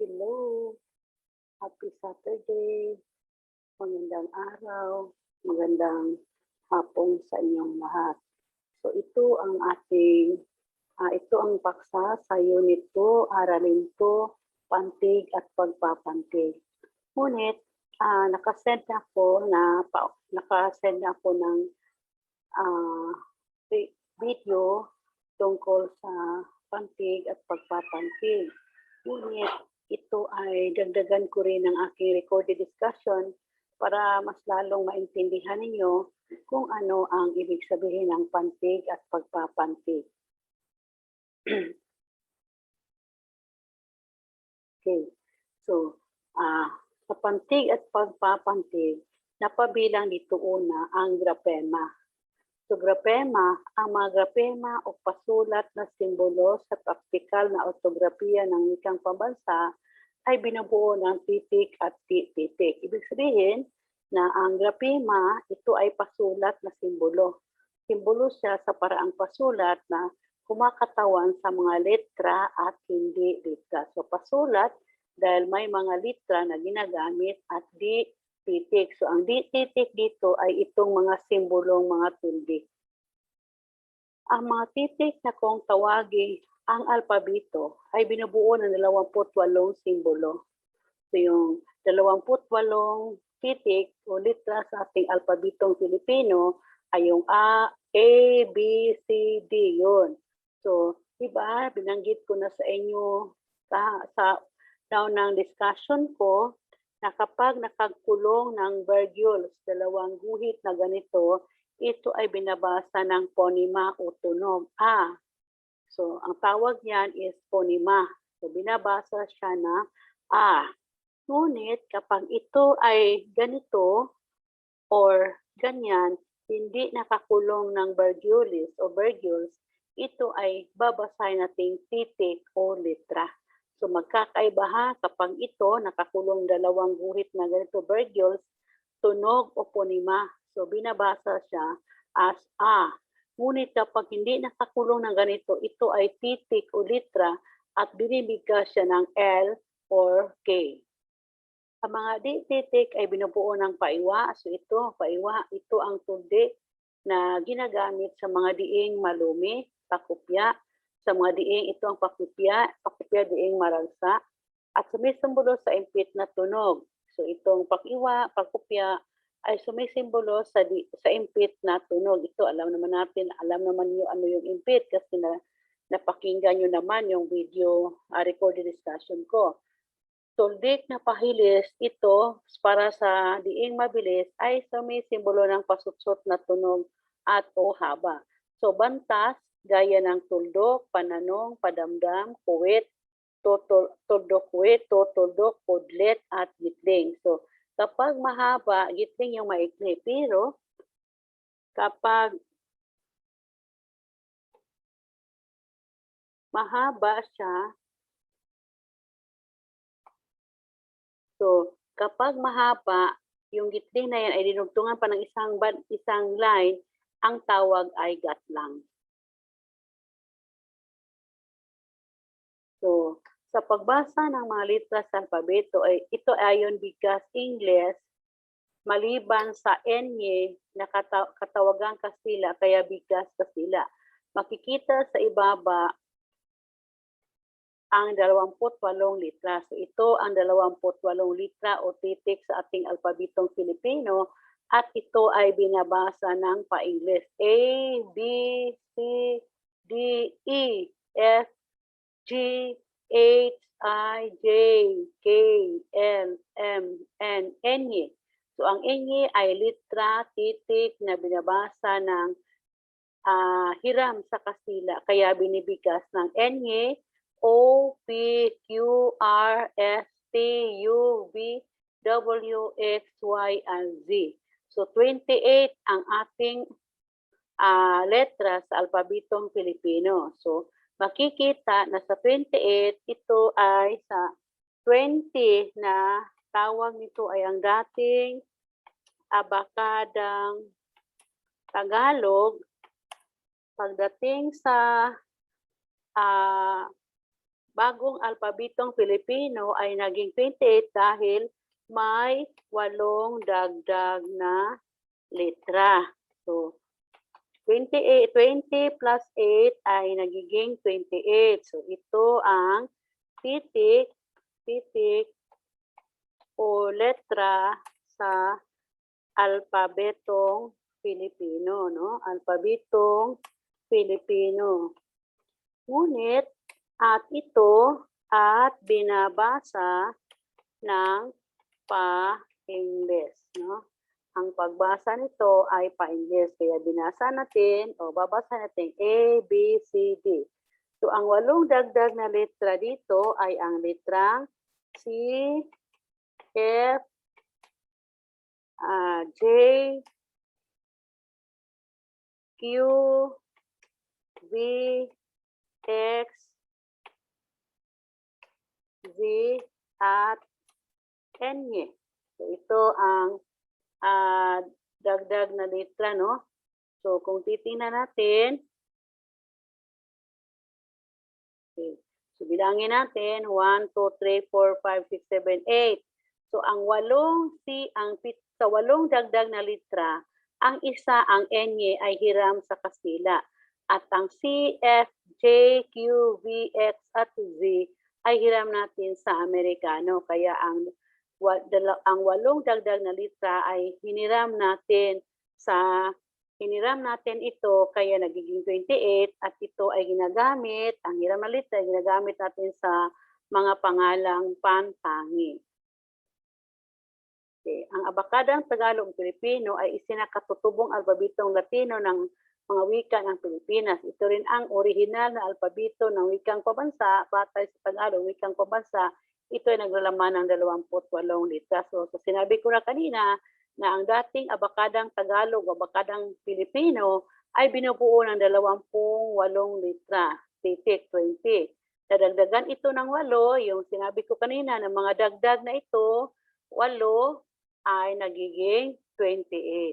Hello, happy Saturday, magandang araw, magandang hapon sa inyong lahat. So ito ang ito ang paksa sa unit 2, aralin ko, pantig at pagpapantig. Ngunit nakasend na ako ng video tungkol sa pantig at pagpapantig. Ngunit ito ay dagdagan ko rin ng aking recorded discussion para mas lalong maintindihan ninyo kung ano ang ibig sabihin ng pantig at pagpapantig. Okay, so sa pantig at pagpapantig, napabilang dito una ang grapema. So grapema, ang mga grapema o pasulat na simbolo sa praktikal na ortografiya ng wikang pambansa ay binubuo ng titik at titik. Ibig sabihin na ang grapema, ito ay pasulat na simbolo. Simbolo siya sa paraang pasulat na kumakatawan sa mga letra at hindi letra. So pasulat dahil may mga letra na ginagamit at di titik. So ang titik dito ay itong mga simbolong mga tilde. Ang mga titik na kung tawagin ang alpabito ay binubuo ng 28 simbolo. So yung 28 titik o letra sa ating alpabetong Filipino ay yung A, B, C, D yun. So, diba, binanggit ko na sa inyo sa ng discussion ko na kapag nakagkulong ng virgules, dalawang guhit na ganito, ito ay binabasa ng ponema o tunog. So ang tawag niyan is ponema. So binabasa siya na A. Ngunit kapag ito ay ganito or ganyan, hindi nakakulong ng virgules o virgules, ito ay babasahin nating titik o letra. So magkakaiba ha, kapag ito nakakulong dalawang guhit na ganito virgules, tunog o ponema. So binabasa siya as A. Ngunit kapag hindi nakakulong ng ganito, ito ay titik o letra at binibigkas siya ng L or K. Ang mga titik ay binubuo ng paiwa. So ito, paiwa, ito ang tulde na ginagamit sa mga diing malumi, pakupya. Sa mga diing, ito ang pakupya diing maragsa. At sumisimbolo sa impit na tunog. So itong pakiwa, pakupya, ay sumisimbolo sa impit na tunog. Ito, alam naman niyo ano yung impit kasi napakinggan nyo naman yung video recorded discussion ko. Tuldik na pahilis, ito para sa diing mabilis ay sumisimbolo ng pasutsot na tunog at o haba. So bantas, gaya ng tuldok, pananong, padamdam, kuwit, tuldok-kuwit, tuldok, kudlet, at gitling. So kapag mahaba, gitling yung maikli. Pero kapag mahaba siya, so kapag mahaba, yung gitling na yan ay dinugtungan pa ng isang line, ang tawag ay gatlang. So sa pagbasa ng mga letra sa alpabeto, ito ayon bigkas Ingles, maliban sa Enye na katawagang Kastila, kaya bigkas Kastila. Makikita sa ibaba ang 28 letra. So ito ang 28 letra o titik sa ating alpabetong Filipino at ito ay binabasa ng pa-Ingles. A, B, C, D, E, F, G, H, I, J, K, L, M, N, N. So ang N ay litra, titik na binabasa ng hiram sa Kastila. Kaya binibigkas ng N, O, P, Q, R, S, T, U, V, W, X, Y, and Z. So 28 ang ating letra sa alpabetong Filipino. So makikita na sa 28, ito ay sa 20 na tawag nito ay ang dating abakadang Tagalog. Pagdating sa bagong alpabetong Pilipino ay naging 28 dahil may 8 dagdag na letra. So, 20 plus 8 ay nagiging 28. So, ito ang titik o letra sa alpabetong Pilipino, no? Alpabetong Pilipino. Ngunit at ito at binabasa ng pa-Ingles, no? Ang pagbasa nito ay pa-Ingles, kaya binasa natin o babasa natin A, B, C, D. So ang 8 dagdag na letra dito ay ang letrang C, F, J, Q, V, X, Z, at N. So ito ang dagdag na letra, no? So kung titingnan natin, okay. So bilangin natin 1, 2, 3, 4, 5, 6, 7, 8. So ang 8 sa 8 dagdag na letra, ang isa, ang N ay hiram sa Kastila. At ang C, F, J, Q, V, X, at Z ay hiram natin sa Amerikano. Kaya ang 8 dagdag na letra ay hiniram natin ito, kaya nagiging 28, at ito ay ginagamit, ang hiram na letra ay ginagamit natin sa mga pangalang pantangi. Okay. Ang abakadang Tagalog-Pilipino ay isinakatutubong alpabetong Latino ng mga wika ng Pilipinas. Ito rin ang orihinal na alpabeto ng wikang pabansa, batay sa Tagalog, wikang pabansa. Ito ay naglalaman ng 28 letra. So sinabi ko na kanina na ang dating abakadang Tagalog o abakadang Pilipino ay binubuo ng 28 letra, titik 20. Nadagdagan ito ng 8, yung sinabi ko kanina ng mga dagdag na ito, 8 ay nagiging 28.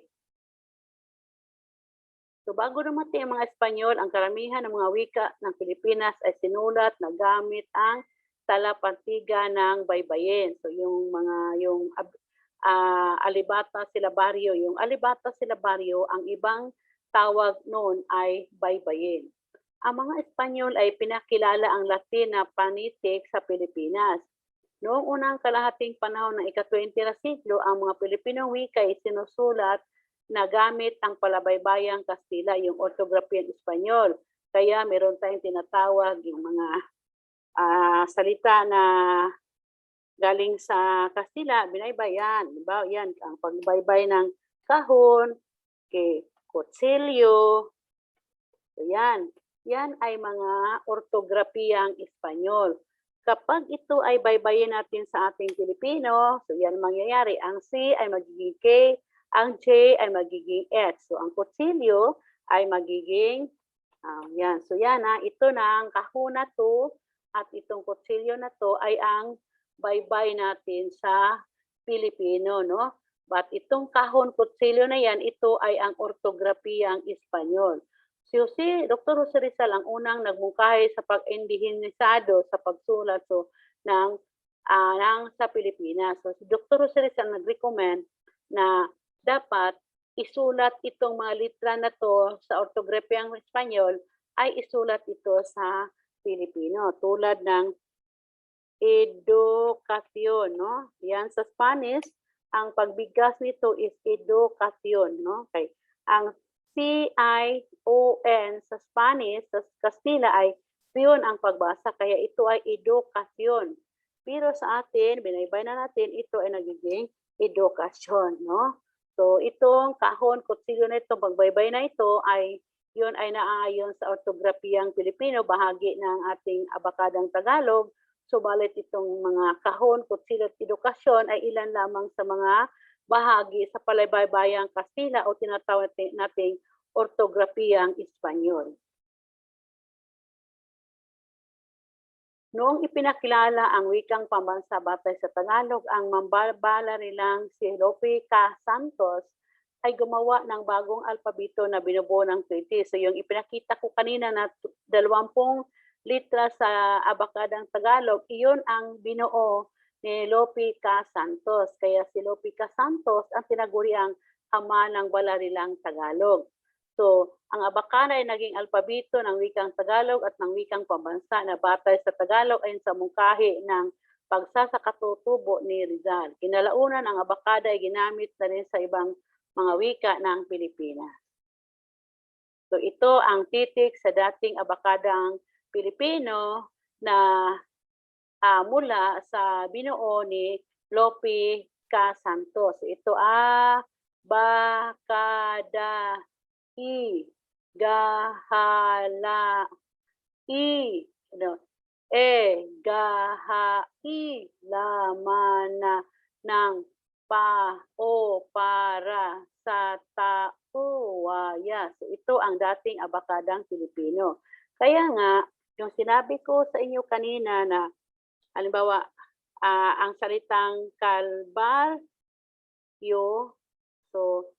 So bago dumating ang mga Espanyol, ang karamihan ng mga wika ng Pilipinas ay sinulat na gamit ang talapantiga ng baybayin. So yung alibata silabaryo, ang ibang tawag noon ay baybayin. Ang mga Espanyol ay pinakilala ang Latin na panitik sa Pilipinas. Noong unang kalahating panahon ng ika-20 na siglo, ang mga Pilipinong wika ay sinusulat na gamit ang palabaybayang Kastila, yung orthography ng Espanyol. Kaya meron tayong tinatawag yung mga salita na galing sa Kastila, binaybayan. Diba? Yan, ang pagbaybay ng kahon, kutsilyo. So yan ay mga ortografiyang Espanyol. Kapag ito ay baybayin natin sa ating Pilipino, so yan mangyayari. Ang C ay magiging K, ang J ay magiging X. So ang kutsilyo ay magiging, yan. So yan ito na ang kahon na to at itong kutsilyo na to ay ang baybay natin sa Pilipino, no? But itong kahon kutsilyo na yan, ito ay ang ortografiyang Espanyol. So si Dr. Jose Rizal ang unang nagmungkahi sa pag-indigenisado sa pagsulat sa Pilipinas. So si Dr. Jose Rizal nag-recommend na dapat isulat itong mga litra na to sa ortografiyang Espanyol ay isulat ito sa Pilipino tulad ng edukasyon, no? Yan sa Spanish, ang pagbigas nito is edukasyon, no? Okay. Ang C-I-O-N sa Spanish, sa Kastila ay piyon ang pagbasa, kaya ito ay edukasyon. Pero sa atin, binaybay na natin, ito ay nagiging edukasyon, no? So itong kahon, kutsilyo na ito, pagbaybay na ito ay yun ay naaayon sa ortografiyang Pilipino, bahagi ng ating abakadang Tagalog. Subalit itong mga kahon, kutsilyo at edukasyon ay ilan lamang sa mga bahagi sa palaybaybayang Kastila o tinatawag nating ortografiyang Espanyol. Noong ipinakilala ang wikang pambansa batay sa Tagalog, ang mambabala nilang si Lope Santos ay gumawa ng bagong alpabito na binubuo ng 20. So yung ipinakita ko kanina na 20 litra sa abakadang Tagalog, iyon ang binuo ni Lope K. Santos. Kaya si Lope K. Santos ang tinaguriang ama ng balarilang Tagalog. So, ang abakada ay naging alpabito ng wikang Tagalog at ng wikang pambansa na batay sa Tagalog ayon sa mungkahi ng pagsasakatutubo ni Rizal. Kinalaunan, ang abakada ay ginamit na rin sa ibang mga wika ng Pilipinas. So ito ang titik sa dating abakadang Pilipino na mula sa binuo ni Lope K. Santos. Ito bakada gahala lamana ng pao para sa tauwaya. So ito ang dating abakadang Pilipino. Kaya nga, yung sinabi ko sa inyo kanina na halimbawa, ang salitang kalbaryo, so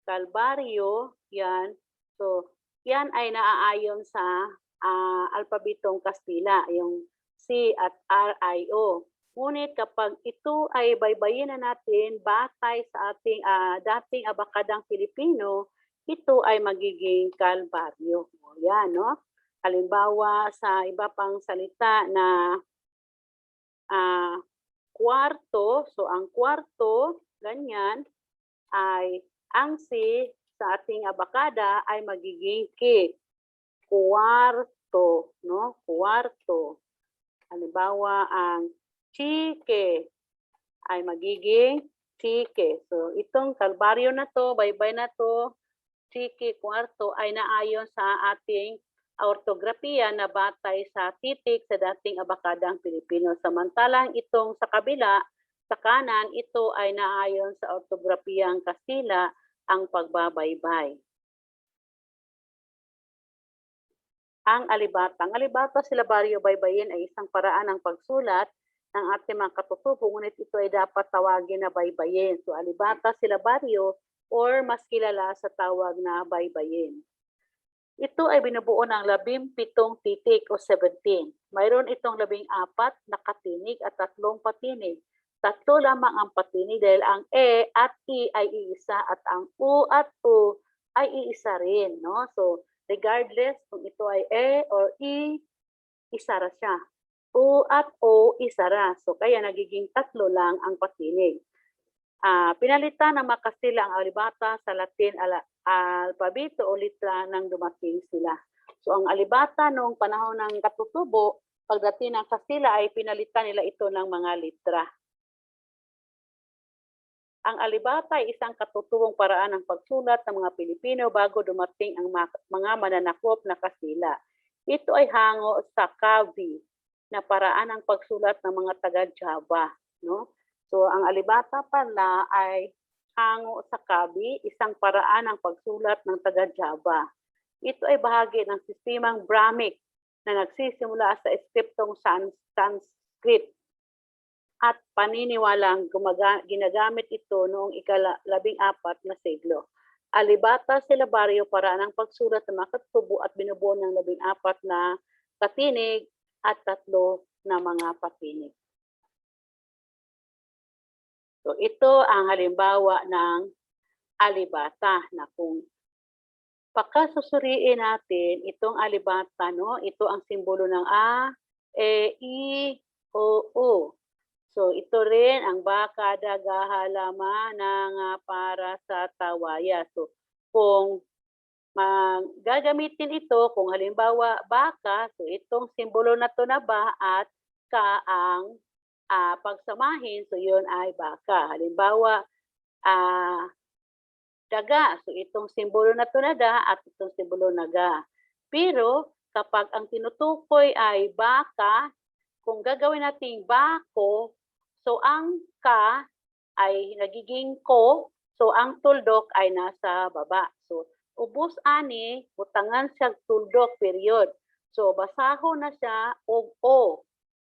kalbaryo, yan. So yan ay naaayon sa alpabetong Kastila, yung C at R-I-O. Ngunit kapag ito ay baybayin na natin batay sa ating dating abakadang Pilipino, ito ay magiging kalbaryo. Yan, no? Halimbawa, sa iba pang salita na kwarto, so ang kwarto, ganyan, ay ang C sa ating abakada ay magiging K. Kwarto, no? Kwarto. Halimbawa, ang chike ay magiging chike. So, itong kalbaryo na to, baybay na to, chike, kwarto, ay naayon sa ating ortografiya na batay sa titik sa dating abakadang Pilipino. Samantalang itong sa kabila, sa kanan, ito ay naayon sa ortografiyang Kastila, ang pagbabaybay. Ang alibata. Ang alibata silabaryo baybayin ay isang paraan ng pagsulat ng ating mga katutubo, ngunit ito ay dapat tawagin na baybayin. So alibata silabaryo or mas kilala sa tawag na baybayin. Ito ay binubuo ng 17 titik o 17. Mayroon itong 14 na katinig at 3 patinig. 3 lamang ang patinig dahil ang E at I ay iisa at ang U at U ay iisa rin. No? So, regardless kung ito ay E or I, isara siya. U at O, isara. So, kaya nagiging 3 lang ang patinig. Pinalitan ng mga Kastila ang alibata sa Latin alpabito o litra nang dumating sila. So, ang alibata noong panahon ng katutubo, pagdating ng Kastila ay pinalitan nila ito ng mga litra. Ang alibata ay isang katutubong paraan ng pagsulat ng mga Pilipino bago dumating ang mga mananakop na Kastila. Ito ay hango sa kavi na paraan ng pagsulat ng mga taga-Java. No? So, ang alibata pala ay hango sa kavi, isang paraan ng pagsulat ng taga-Java. Ito ay bahagi ng sistemang Brahmic na nagsisimula sa iskriptong Sanskrit at paniniwalang ginagamit ito noong ika-14 na siglo. Alibata silabaryo paraan ng pagsulat ng mga katutubo at binubuo ng 14 na patinig at 3 na mga patinig. So ito ang halimbawa ng alibata na kung pagkasusuriin natin itong alibata, no? Ito ang simbolo ng A, E, I, O, U. So ito rin ang bakada gahalama ng para sa tawaya. So kung gagamitin ito, kung halimbawa baka, so itong simbolo na to na ba at ka ang pagsamahin, so yun ay baka. Halimbawa, daga, so itong simbolo na to na da at itong simbolo na ga. Pero kapag ang tinutukoy ay baka, kung gagawin nating bako, so ang ka ay nagiging ko, so ang tuldok ay nasa baba. So ubos ani, butangan siya tuldok, period. So basahon na siya og o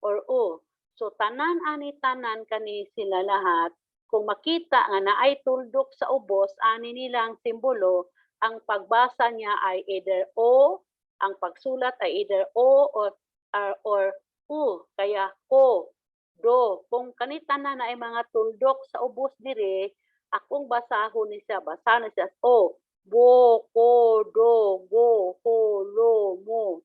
or o. So tanan ani tanan kani sila lahat. Kung makita nga naay tuldok sa ubos, ani nilang simbolo, ang pagbasa niya ay either o, ang pagsulat ay either o or u, kaya ko, do. Kung kanita na ay mga tuldok sa ubos dire, akong basahon ni siya, basahan siya, o, bo, ko, do, go, ho, lo, mo,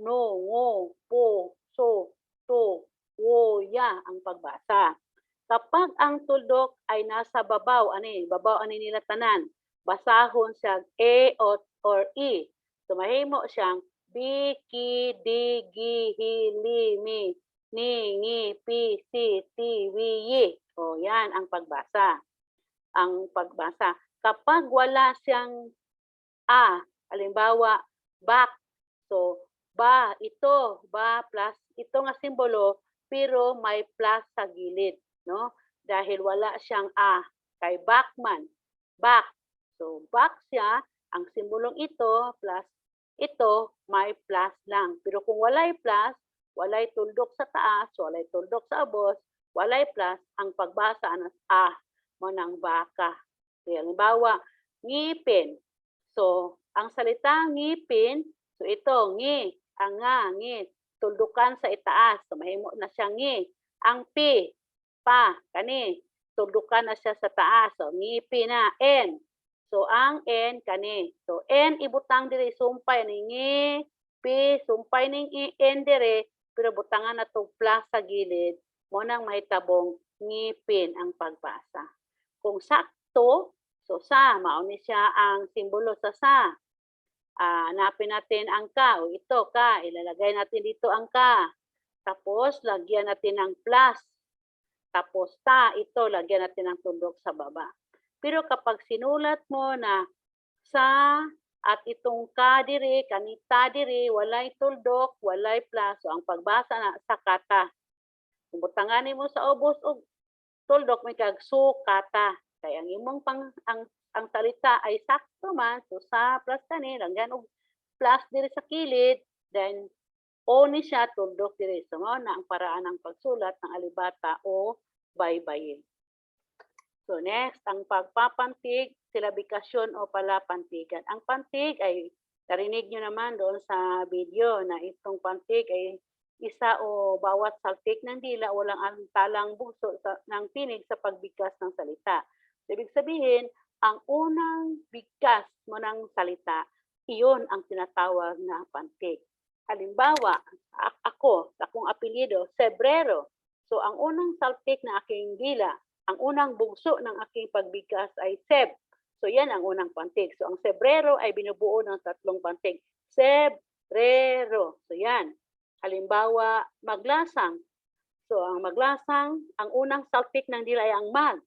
no, ngo, po, so, to, wo, ya ang pagbasa. Kapag ang tuldok ay nasa babaw, babaw nila tanan, basahon siya e or e. So mahimo siyang biki, digi, hili, mi, ni, ngi, pi, si, ti, wi, yi. O yan ang pagbasa. Ang pagbasa. Kapag wala siyang a, halimbawa, back. So, ba, ito, ba plus ito nga simbolo, pero may plus sa gilid, no? Dahil wala siyang a, kay backman, back. So, back siya, ang simbolong ito plus ito, may plus lang. Pero kung walay plus, walay tuldok sa taas, walay tuldok sa abos, walay plus, ang pagbasa ng a, mo ng baka. So, halimbawa, ngipin. So, ang salita ngipin, so ito, ngi, ang nga, ngi, tuldukan sa itaas. So, mahimo na siya ngi. Ang pi, pa, kani, tuldukan na siya sa taas. So, ngipi na, n. So, ang n, kani. So, n, ibutang dire, sumpay ni ngi, pi, sumpay ni n dire, pero butangan na to plus sa gilid, mo nang mahitabong ngipin ang pagbasa. Kung sakto, so sa, mauni siya ang simbolo sa. Hanapin natin ang ka, o ito ka, ilalagay natin dito ang ka. Tapos, lagyan natin ng plus. Tapos ta, ito, lagyan natin ng tuldok sa baba. Pero kapag sinulat mo na sa at itong ka diri, kanita diri, walay tuldok, walay plus, so ang pagbasa na sa kata. Kung butanganin mo sa ubos o tuldok, may kag sukata. Kaya ang imong ang salita ay sakto man, so sa plus kani, langgan og plus diri sa kilid, then o ni siya, tuldok diri. So na ang paraan ng pagsulat ng alibata o baybayin. So next, ang pagpapantig, silabikasyon o palapantigan. Ang pantig ay, narinig nyo naman doon sa video na itong pantig ay isa o bawat saltik ng dila, walang antalang bugso ng tinig sa pagbigkas ng salita. Ibig sabihin, ang unang bigkas mo ng salita, iyon ang tinatawag na pantig. Halimbawa, akong apelyido, Sebrero. So, ang unang saltik na aking dila, ang unang bugso ng aking pagbigkas ay Seb. So, yan ang unang pantig. So, ang Sebrero ay binubuo ng tatlong pantig. Sebrero. So, yan. Halimbawa, maglasang. So, ang maglasang, ang unang saltik ng dila ay ang mag.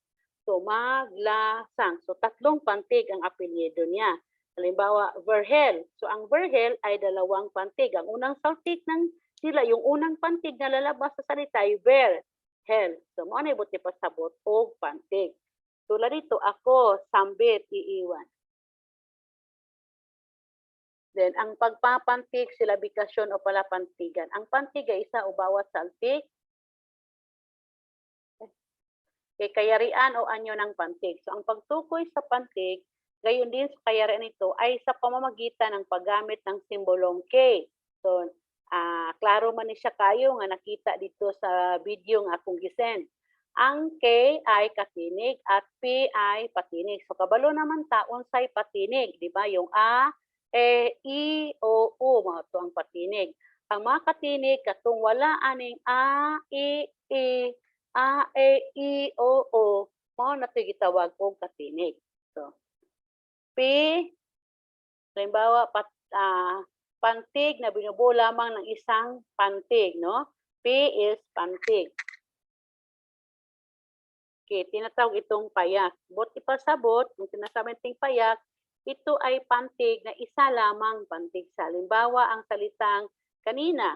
So, maglasang. So, tatlong pantig ang apelyido niya. Halimbawa, Verhel. So, ang Verhel ay dalawang pantig. Ang unang saltik ng dila, yung unang pantig na lalabas sa salita ay Verhel. So, mo na ibuti pasabot o pantig. Tulad dito, ako, sambit, iiwan. Then, ang pagpapantig, silabikasyon o palapantigan. Ang pantig ay isa o bawat saltik, kay kayarian o anyo ng pantig. So, ang pagtukoy sa pantig, gayon din sa kayarian nito ay sa pamamagitan ng paggamit ng simbolong K. So, klaro man ni siya kayo nga nakita dito sa video nga akong gisend. Ang K ay katinig at P ay patinig. So, kabalo naman taon say patinig. Di ba? Yung A, E, I, O, U, mga ito ang patinig. Ang mga katinig, katong wala aning A, I, A, E, I, O, O, mo na ito gitawag o katinig. So, P, halimbawa, pantig na binubuo lamang ng isang pantig, no? P is pantig. Okay, tinatawag itong payak. Bot ipasabot, kung sinasabi nating payak, ito ay pantig na isa lamang pantig sa. Halimbawa, ang salitang kanina,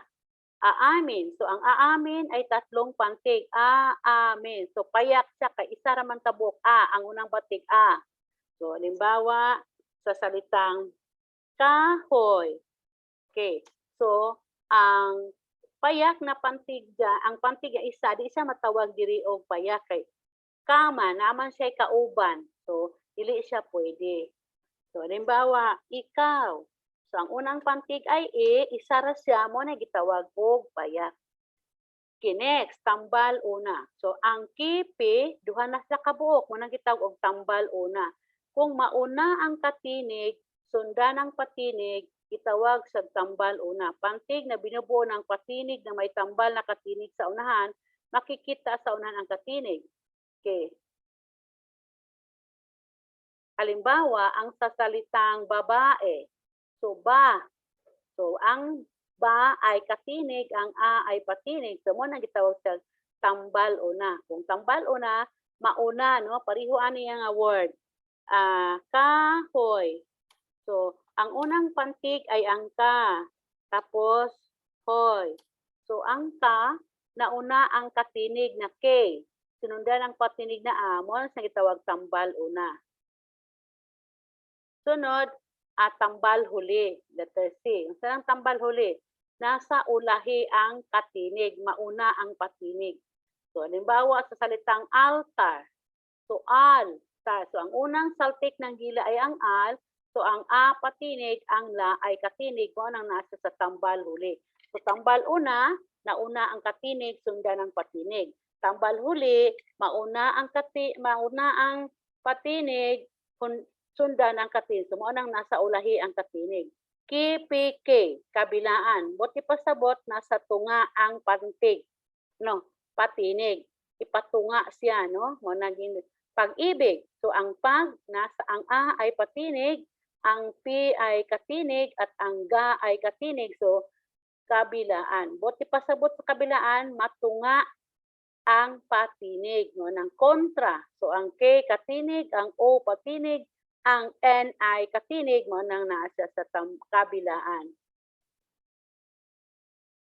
aamin. So, ang aamin ay tatlong pantig. Aamin. So, payak siya kay isa raman tabok. Ang unang batig, A. So, halimbawa, sa salitang kahoy. Okay. So, ang payak na pantig dyan, ang pantig ay isa, di siya matawag diri og payak kay kama, naman siya kauban. So, dili siya pwede. So, halimbawa, ikaw. So ang unang pantig ay A, isa ra siya mo na gitawag og payak. Okay, next, tambal una. So ang kipi, duha na sa kabuok mo nang gitawag og tambal una. Kung mauna ang katinig, sundan ang patinig, itawag sa tambal una. Pantig na binubuo ng patinig na may tambal na katinig sa unahan, makikita sa unahan ang katinig. Okay. Halimbawa, ang sasalitang babae. So, ba. So, ang ba ay katinig, ang a ay patinig. So, mo nang gitawag sa tambal una. Kung tambal una, mauna, no? Pariho ani nga word. Kahoy. So, ang unang pantig ay ang ka. Tapos, hoy. So, ang ka, nauna ang katinig na K. Sinundan ang patinig na A, mo nang gitawag tambal una. Sunod, tambal huli, letter C. Saan ang tambal huli? Nasa ulahi ang katinig, mauna ang patinig. So, halimbawa sa salitang altar. So, altar. So, ang unang saltik ng gila ay ang al. So, ang a patinig, ang la ay katinig. Kung anong nasa sa tambal huli. So, tambal una, nauna ang katinig, sundan ang patinig. Tambal huli, mauna ang patinig, sundan ang katinig. So, maunang nasa ulahi ang katinig. KPK, kabilaan. Buti pa sabot, nasa tunga ang pantig. No, patinig. Ipatunga siya, no? Naging pag-ibig. So, ang pag, ang A ay patinig, ang P ay katinig, at ang GA ay katinig. So, kabilaan. Buti pa sabot sa kabilaan, matunga ang patinig, no? Ng kontra. So, ang K katinig, ang O patinig, ang N ay katinig, mo nang nasa sa kabilaan.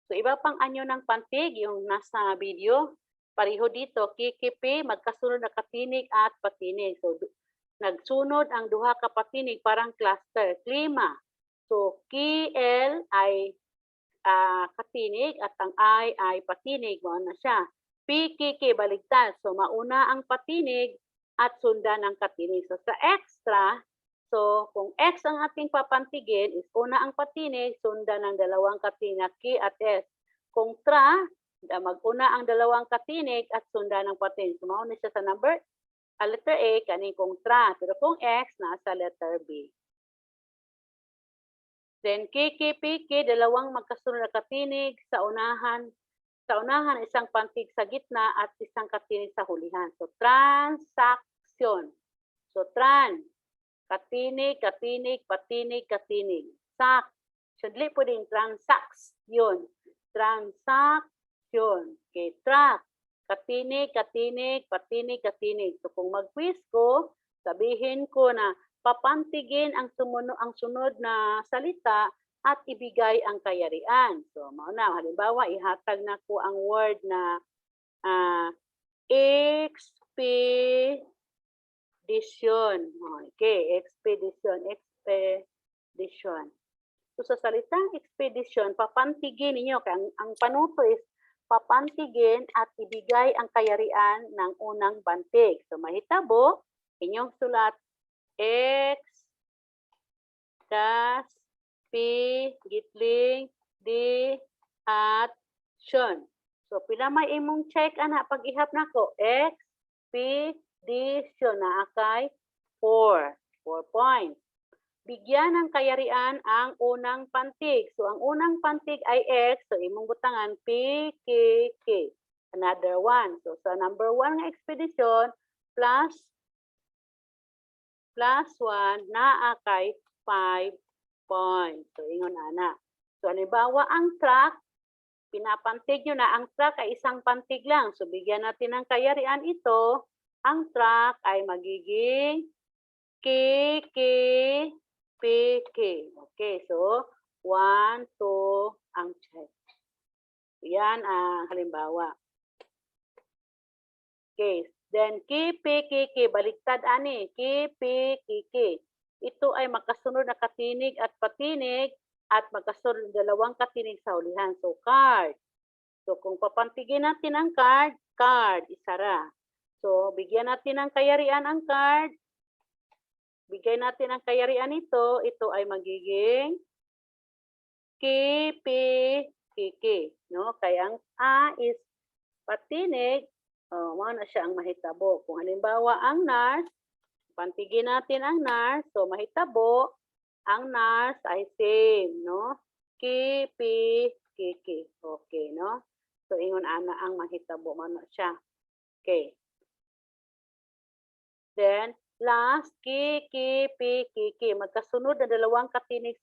So, iba pang anyo ng pantig, yung nasa video. Pareho dito, kikipi, magkasunod na katinig at patinig. So, nagsunod ang duha ka patinig, parang cluster. Klima. So, KL ay katinig at ang I ay patinig. Mo na siya. PKK, baligtad. So, mauna ang patinig at sundan ang katinig. So, sa extra, so, kung X ang ating papantigin, is una ang patinig, sundan ang dalawang katinig, K at S. Kung tra, mag-una ang dalawang katinig at sundan ang patinig. So, mauna siya sa number, letter A, kaning kung tra. Pero kung X, nasa letter B. Then, KKPK, dalawang magkasunod na katinig sa unahan. Sa unahan, isang pantig sa gitna at isang katinig sa hulihan. So, transaksyon. So, katinig, katinig, patinig, katinig. Sak. Sadli po din, transaksyon. Transaksyon. Okay, track. Katinig, katinig, patinig, katinig. So, kung mag-quiz ko, sabihin ko na papantigin ang sunod na salita at ibigay ang kayarian. So, mauna, halimbawa, ihatag na ko ang word na expedition. Okay, expedition. So, sa salitang expedition, papantigin ninyo. Ang panuto is papantigin at ibigay ang kayarian ng unang bantig. So, mahitabo, inyong sulat, P, gitling, D, at sion. So, pila may imong check, anak, pag-ihap na ko. Expedition na akay 4. 4 points. Bigyan ng kayarian ang unang pantig. So, ang unang pantig ay X. So, imong butangan, P, K, K. Another one. So, sa number 1 nga expedition, plus 1, naa kay 5 points. So, ingon ana. So, halimbawa, ang track, pinapantig nyo na. Ang track ay isang pantig lang. So, bigyan natin ng kayarian ito. Ang track ay magiging K, K, P, K. Okay, so 1, 2 ang check. Yan ang halimbawa. Okay, then K, P, K, K. Baliktad ani. K, P, K, K. Ito ay magkasunod na katinig at patinig at magkasunod dalawang katinig sa hulihan. So, card. So, kung papantigin natin ang card, isara. So, bigyan natin ng kayarian ang card. Bigay natin ang kayarian ito ay magiging kipi, kiki. No? Kaya ang A is patinig, mao na siya ang mahitabo. Kung halimbawa ang nurse, pantigin natin ang nurse, so mahitabo, ang nurse ay same, no? Kipi, kiki. Okay, no? So, ingon ana ang mahitabo, mao na siya. Okay. Then, last, kiki, pi, kiki. Magkasunod na dalawang katinig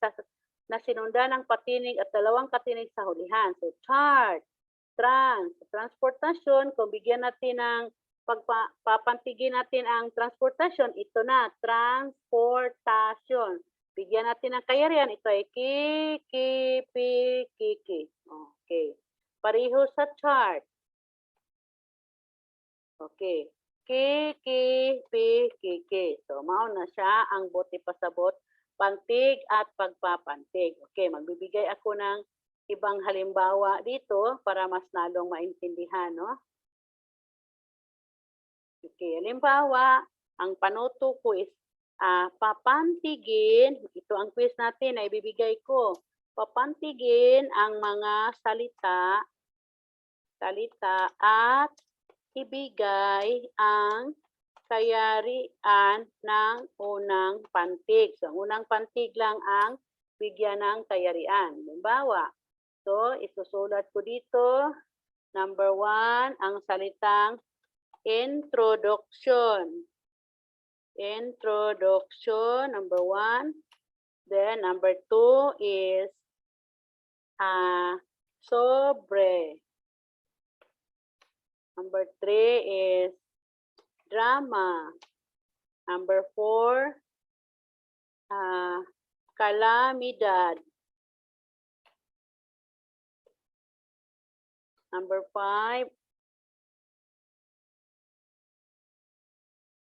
na sinundan ng patinig at dalawang katinig sa hulihan. So, chart, transportasyon, kung bigyan natin ng papantigin natin ang transportasyon, ito na, transportasyon. Bigyan natin ng kayarihan, ito ay kiki, pi, kiki. Okay. Pareho sa chart. Okay. Kiki, pi, kiki. So, mao na siya ang buti pasabot, pantig at pagpapantig. Okay, magbibigay ako ng ibang halimbawa dito para mas lalong maintindihan, no? Okay, halimbawa, ang panuto ko is papantigin, ito ang quiz natin na ibibigay ko. Papantigin ang mga salita at ibigay ang kayarian ng unang pantig. So, ang unang pantig lang ang bigyan ng kayarian. Halimbawa, so isusulat ko dito, number 1, ang salitang introduction. Introduction, number 1. Then, number 2 is sobre. Number 3 is drama. Number 4, calamidad. Number 5,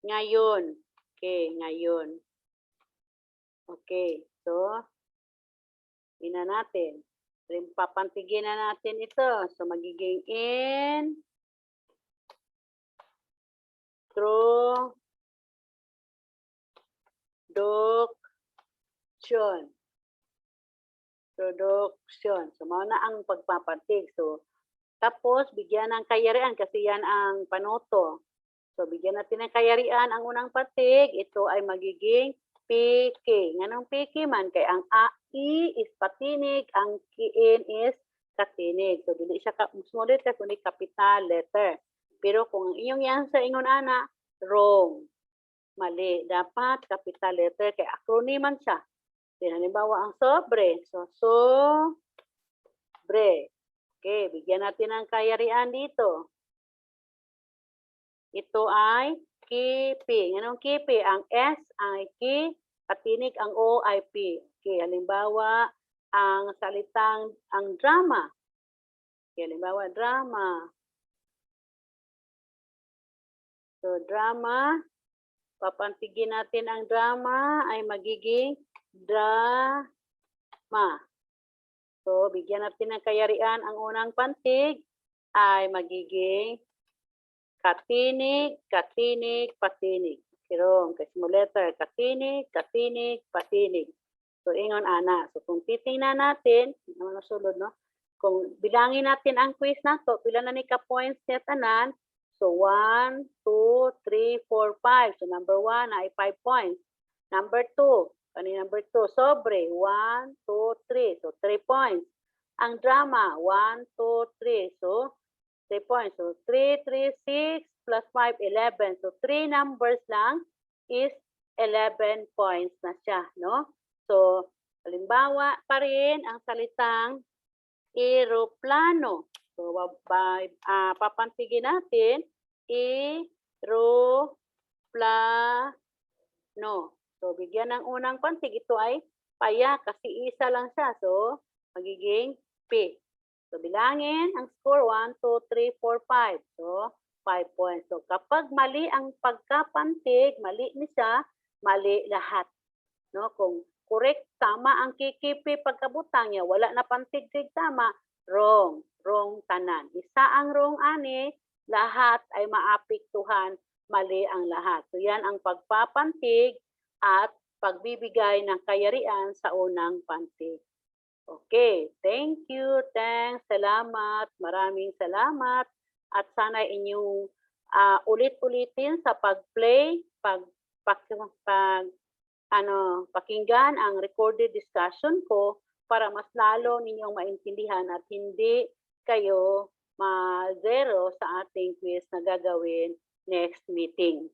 ngayon. Okay, ngayon. Okay, so, ina natin. Papantigin na natin ito. So, magiging introduction. So, mao na ang pagpapantig. So, tapos, bigyan ng kayarian kasi yan ang panuto. So, bigyan natin ng kayarian ang unang patig. Ito ay magiging piki. Nganong piki man? Kaya ang I is patinig, ang in is katinig. So, dili siya small letter, kundi capital letter. Pero kung iyong yan sa ingon ana, wrong. Mali. Dapat capital letter. Kaya acronyman siya. Halimbawa ang sobre. So, sobre. Okay, bigyan natin ng kayarian dito. Ito ay kipi. Anong kipi? Ang S ay ki, patinig ang O ay P. Okay, halimbawa, ang salitang, ang drama. Okay, halimbawa, drama. So, drama, papantigin natin ang drama ay magiging drama. So, bigyan natin ng kayarian ang unang pantig ay magiging katinig, katinig, patinig. Kirong, kasi mo letter, katinig, katinig, patinig. So, ingon ana. So, kung titingnan natin, ano sulod, no? Kung bilangin natin ang quiz na to, pila na ni ka-points niya tanan. So, 1, 2, 3, 4, 5. So, number 1 ay 5 points. Number 2, number 2, sobre, 1, 2, 3. So, 3 points. Ang drama, 1, 2, 3. So, 3 points. So, 3, 3, 6 plus 5, 11. So, 3 numbers lang is 11 points na siya, no? So, halimbawa pa rin ang salitang eroplano. So, papantigin natin, eroplano. So, bigyan ng unang pantig. Ito ay paya kasi isa lang siya. So, magiging P. So, bilangin ang score 1, 2, 3, 4, 5. So, 5 points. So, kapag mali ang pagkapantig, mali ni siya, mali lahat. No? Kung correct, tama ang kikipi pagkabutang niya, wala na pantig-tig tama, wrong. Wrong tanan. Isa ang wrong ani, lahat ay maapektuhan, mali ang lahat. So, yan ang pagpapantig at pagbibigay ng kayarian sa unang pantig. Okay, thank you, thanks, salamat, maraming salamat. At sana inyong ulit-ulitin sa pag-play, pakinggan ang recorded discussion ko para mas lalo ninyong maintindihan at hindi kayo ma-zero sa ating quiz na gagawin next meeting.